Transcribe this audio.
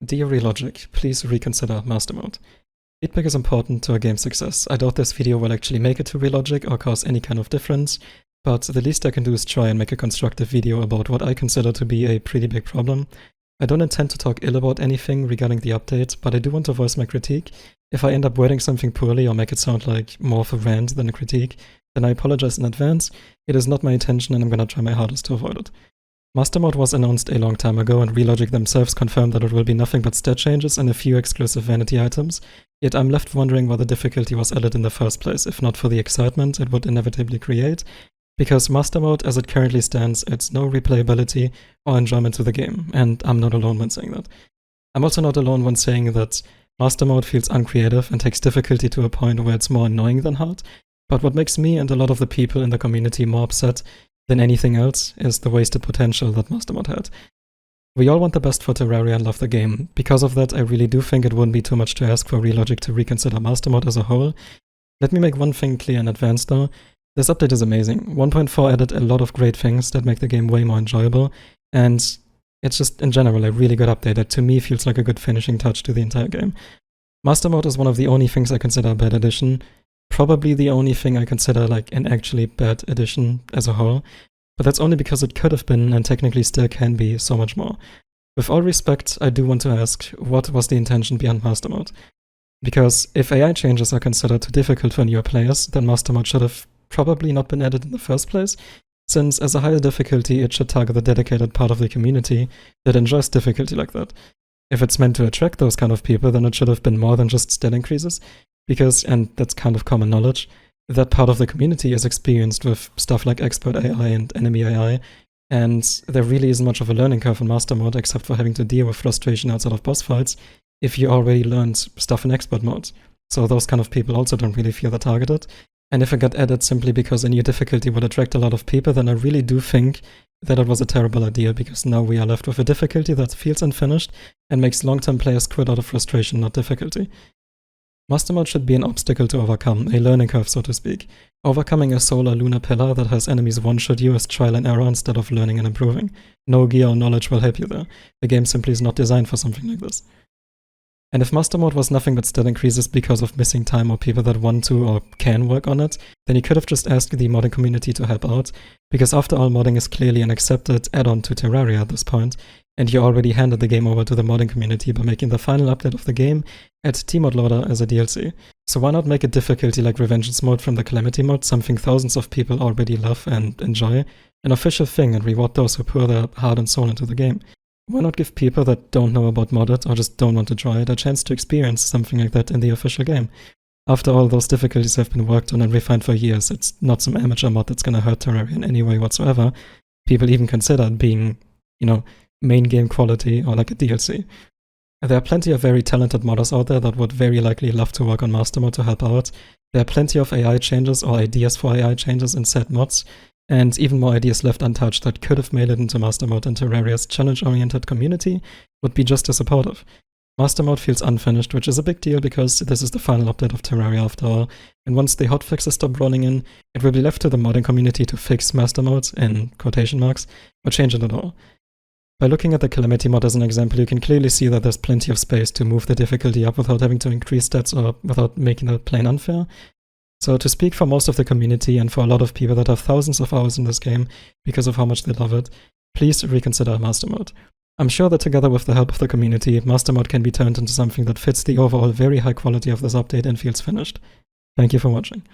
Dear Relogic, please reconsider Master Mode. Feedback is important to a game's success. I doubt this video will actually make it to Relogic or cause any kind of difference, but the least I can do is try and make a constructive video about what I consider to be a pretty big problem. I don't intend to talk ill about anything regarding the update, but I do want to voice my critique. If I end up wording something poorly or make it sound like more of a rant than a critique, then I apologize in advance. It is not my intention and I'm gonna try my hardest to avoid it. Master Mode was announced a long time ago, and Relogic themselves confirmed that it will be nothing but stat changes and a few exclusive vanity items, yet I'm left wondering why the difficulty was added in the first place, if not for the excitement it would inevitably create, because Master Mode, as it currently stands, adds no replayability or enjoyment to the game, and I'm not alone when saying that. I'm also not alone when saying that Master Mode feels uncreative and takes difficulty to a point where it's more annoying than hard, but what makes me and a lot of the people in the community more upset than anything else is the wasted potential that Master Mode had. We all want the best for Terraria and love the game. Because of that, I really do think it wouldn't be too much to ask for Relogic to reconsider Master Mode as a whole. Let me make one thing clear in advance though. This update is amazing. 1.4 added a lot of great things that make the game way more enjoyable, and it's just in general a really good update that to me feels like a good finishing touch to the entire game. Master Mode is one of the only things I consider a bad addition. Probably the only thing I consider like an actually bad addition as a whole, but that's only because it could have been and technically still can be so much more. With all respect, I do want to ask, what was the intention behind Master Mode? Because if AI changes are considered too difficult for newer players, then Master Mode should have probably not been added in the first place, since as a higher difficulty it should target the dedicated part of the community that enjoys difficulty like that. If it's meant to attract those kind of people, then it should have been more than just stat increases. Because, and that's kind of common knowledge, that part of the community is experienced with stuff like expert AI and enemy AI, and there really isn't much of a learning curve in Master Mode except for having to deal with frustration outside of boss fights if you already learned stuff in expert mode. So those kind of people also don't really feel they're targeted. And if it got added simply because a new difficulty would attract a lot of people, then I really do think that it was a terrible idea, because now we are left with a difficulty that feels unfinished and makes long-term players quit out of frustration, not difficulty. Master Mode should be an obstacle to overcome, a learning curve so to speak. Overcoming a solar lunar pillar that has enemies one-shot you is trial and error instead of learning and improving. No gear or knowledge will help you there. The game simply is not designed for something like this. And if Master Mode was nothing but stat increases because of missing time or people that want to or can work on it, then you could have just asked the modding community to help out, because after all, modding is clearly an accepted add-on to Terraria at this point, and you already handed the game over to the modding community by making the final update of the game add Tmod Loader as a DLC. So why not make a difficulty like Revengeance mode from the Calamity mod, something thousands of people already love and enjoy, an official thing, and reward those who pour their heart and soul into the game? Why not give people that don't know about modded or just don't want to try it a chance to experience something like that in the official game? After all, those difficulties have been worked on and refined for years. It's not some amateur mod that's gonna hurt Terraria in any way whatsoever. People even consider it being, you know, main game quality or like a DLC. There are plenty of very talented modders out there that would very likely love to work on Master Mode to help out. There are plenty of AI changes or ideas for AI changes in said mods, and even more ideas left untouched that could have made it into Master Mode, and Terraria's challenge-oriented community would be just as supportive. Master Mode feels unfinished, which is a big deal because this is the final update of Terraria after all, and once the hotfixes stop rolling in, it will be left to the modding community to fix Master Mode, in quotation marks, or change it at all. By looking at the Calamity mod as an example, you can clearly see that there's plenty of space to move the difficulty up without having to increase stats or without making it plain unfair. So to speak for most of the community and for a lot of people that have thousands of hours in this game because of how much they love it, please reconsider Master Mode. I'm sure that together with the help of the community, Master Mode can be turned into something that fits the overall very high quality of this update and feels finished. Thank you for watching.